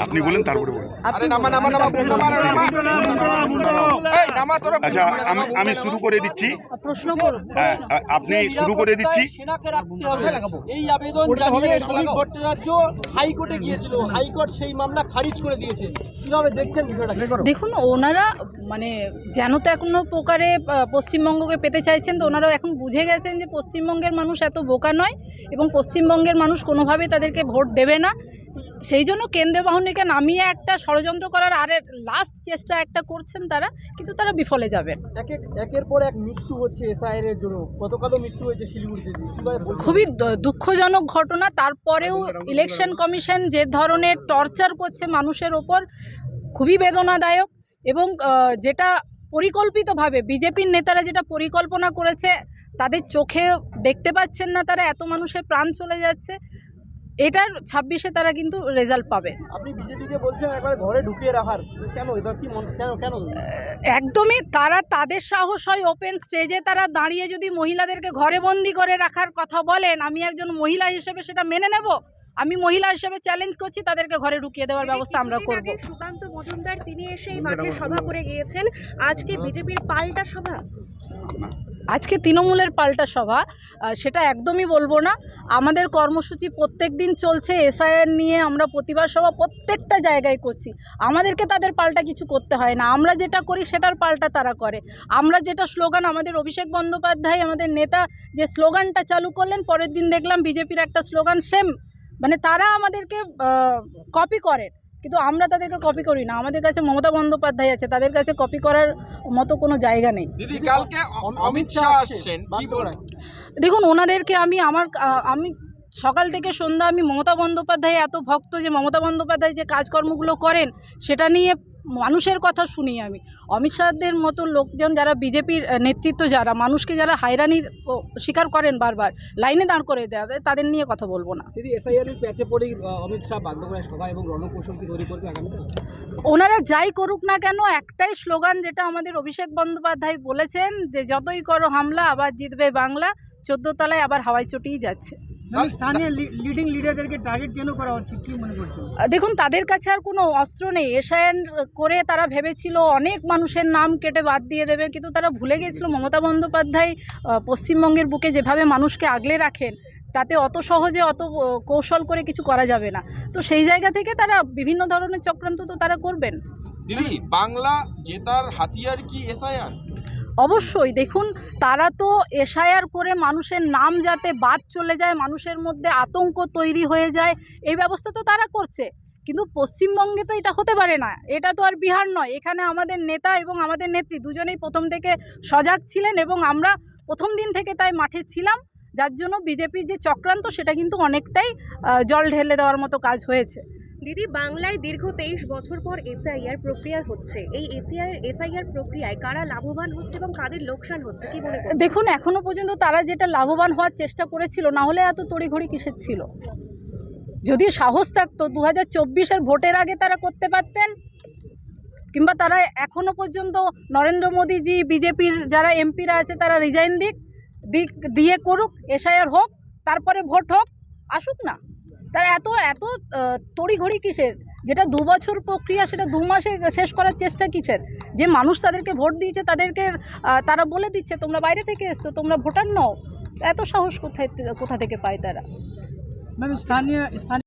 আপনি বলেন তারপরে বলেন। আচ্ছা আমি শুরু করে দিচ্ছি, আপনি শুরু করে দিচ্ছি। এই আবেদন জানিয়ে শ্রমিক ভট্টাচার্য হাইকোর্টে গিয়েছিল, হাইকোর্ট সেই মামলা খারিজ করে দিয়েছে। কিভাবে দেখছেন বিষয়টা? দেখুন, ওনারা মানে যেন তো এখনো প্রকারে পশ্চিমবঙ্গকে পেতে চাইছেন, তো ওনারাও এখন বুঝে গেছেন যে পশ্চিমবঙ্গের মানুষ এত বোকা নয় এবং পশ্চিমবঙ্গের মানুষ কোনোভাবেই তাদেরকে ভোট দেবে না। সেই জন্য কেন্দ্রীয় বাহিনীকে নামিয়ে একটা ষড়যন্ত্র করার লাস্ট চেষ্টা একটা করছেন তারা, কিন্তু তারা বিফলে যাবেন। একের পর এক মৃত্যু হচ্ছে এসআইআর এর জন্য। গতকালও মৃত্যু হয়েছে শিলিগুড়িতে। খুবই দুঃখজনক ঘটনা। তারপরেও ইলেকশন কমিশন যে ধরনের টর্চার করছে মানুষের ওপর, খুবই বেদনাদায়ক। এবং যেটা পরিকল্পিতভাবে বিজেপির নেতারা যেটা পরিকল্পনা করেছে, তাদের চোখে দেখতে পাচ্ছেন না, তারা এত মানুষের প্রাণ চলে যাচ্ছে। এটার 26-এ তারা কিন্তু রেজাল্ট পাবে। আপনি বিজেপিকে বলছেন একবার ঘরে ঢুকিয়ে রাখার, কেন? এটা কি কেন? একদমই, তারা তাদের সাহস হয় ওপেন স্টেজে তারা দাঁড়িয়ে যদি মহিলাদেরকে ঘরে বন্দি করে রাখার কথা বলেন, আমি একজন মহিলা হিসেবে সেটা মেনে নেব। আমি মহিলা হিসেবে চ্যালেঞ্জ করছি, তাদেরকে ঘরে ঢুকিয়ে দেওয়ার ব্যবস্থা আমরা করব। সুকান্ত মজুমদার তিনি এসে এই মাঠে সভা করে গিয়েছেন, আজকে বিজেপির পাল্টা সভা। আজকে তৃণমূলের পাল্টা সভা সেটা একদমই বলবো না। আমাদের কর্মসূচি প্রত্যেক দিন চলছে, এসআইআর নিয়ে আমরা প্রতিবাদ সভা প্রত্যেকটা জায়গায় করছি। আমাদেরকে তাদের পাল্টা কিছু করতে হয় না, আমরা যেটা করি সেটার পাল্টা তারা করে। আমরা যেটা স্লোগান, আমাদের অভিষেক বন্দ্যোপাধ্যায় আমাদের নেতা যে স্লোগানটা চালু করলেন, পরের দিন দেখলাম বিজেপির একটা স্লোগান সেম, মানে তারা আমাদেরকে কপি করেন, কিন্তু আমরা তাদেরকে কপি করি না। আমাদের কাছে মমতা বন্দ্যোপাধ্যায় আছে, তাদের কাছে কপি করার মতো কোনো জায়গা নেই। অমিত শাহ আসছেন, দেখুন, ওনাদেরকে আমি সকাল থেকে সন্ধ্যা আমি মমতা বন্দ্যোপাধ্যায় এত ভক্ত যে মমতা বন্দ্যোপাধ্যায় যে কাজকর্মগুলো করেন সেটা নিয়ে মানুষের কথা শুনি আমি। অমিত শাহদের মতো লোকজন যারা বিজেপির নেতৃত্ব, যারা মানুষকে যারা হয়রানির শিকার করেন, বারবার লাইনে দাঁড় করে দেওয়া, তাদের নিয়ে কথা বলবো না। দিদি, এসআইআর এর প্যাচে পড়ে অমিত শাহ বাগডোগরায় সভা এবং রণকৌশল কি তৈরি করবে আগামীতে? ওনারা যাই করুক না কেন, একটাই স্লোগান যেটা আমাদের অভিষেক বন্দ্যোপাধ্যায় বলেছেন যে যতই করো হামলা আবার জিতবে বাংলা, 14 তলায় আবার হাওয়াই চটিই যাচ্ছে। স্থানীয় লিডিং লিডারদেরকে টার্গেট কেন করা হচ্ছে, কি মনে করছেন? দেখুন, তাদের কাছে আর কোনো অস্ত্র নেই। এসআইআর করে তারা ভেবেছিল অনেক মানুষের নাম কেটে বাদ দিয়ে দেবে, কিন্তু তারা ভুলে গিয়েছিল মমতা বন্দ্যোপাধ্যায় পশ্চিমবঙ্গের বুকে যেভাবে মানুষকে আগলে রাখেন, তাতে অত সহজে অত কৌশল করে কিছু করা যাবে না। তো সেই জায়গা থেকে তারা বিভিন্ন ধরনের চক্রান্ত তো তারা করবেন। দিদি, বাংলা জেতার হাতিয়ার কি এসআইআর? অবশ্যই। দেখুন, তারা তো এসআইআর করে মানুষের নাম যাতে বাদ চলে যায়, মানুষের মধ্যে আতঙ্ক তৈরি হয়ে যায়, এই ব্যবস্থা তো তারা করছে। কিন্তু পশ্চিমবঙ্গে তো এটা হতে পারে না, এটা তো আর বিহার নয়। এখানে আমাদের নেতা এবং আমাদের নেত্রী দুজনেই প্রথম থেকে সজাগ ছিলেন এবং আমরা প্রথম দিন থেকে তাই মাঠে ছিলাম, যার জন্য বিজেপির যে চক্রান্ত সেটা কিন্তু অনেকটাই জল ঢেলে দেওয়ার মতো কাজ হয়েছে। দিদি, বাংলায় দীর্ঘ 23 বছর পর এসআইআর প্রক্রিয়া হচ্ছে, এই এসআইআর প্রক্রিয়ায় কারা লাভবান হচ্ছে এবং কাদের লোকসান হচ্ছে, কি মনে করছেন? দেখুন, এখনো পর্যন্ত তারা যেটা লাভবান হওয়ার চেষ্টা করেছিল, না হলে এত তড়িঘড়ি কিসের ছিল? যদি সাহস থাকতো 2024-এর ভোটের আগে তারা করতে পারতেন, কিংবা তারা এখনো পর্যন্ত নরেন্দ্র মোদীজি, বিজেপির যারা এমপিরা আছে তারা রিজাইন দিয়ে করুক, এসআইআর হোক, তারপরে ভোট হোক, আসুক না। তারা এত তড়িঘড়ি কিসের? যেটা 2 বছর প্রক্রিয়া সেটা 2 মাসে শেষ করার চেষ্টা কিসের? যে মানুষ তাদেরকে ভোট দিয়েছে তাদেরকে তারা বলে দিচ্ছে তোমরা বাইরে থেকে এসছো, তোমরা ভোটার নও। এত সাহস কোথা থেকে পায় তারা? স্থানীয়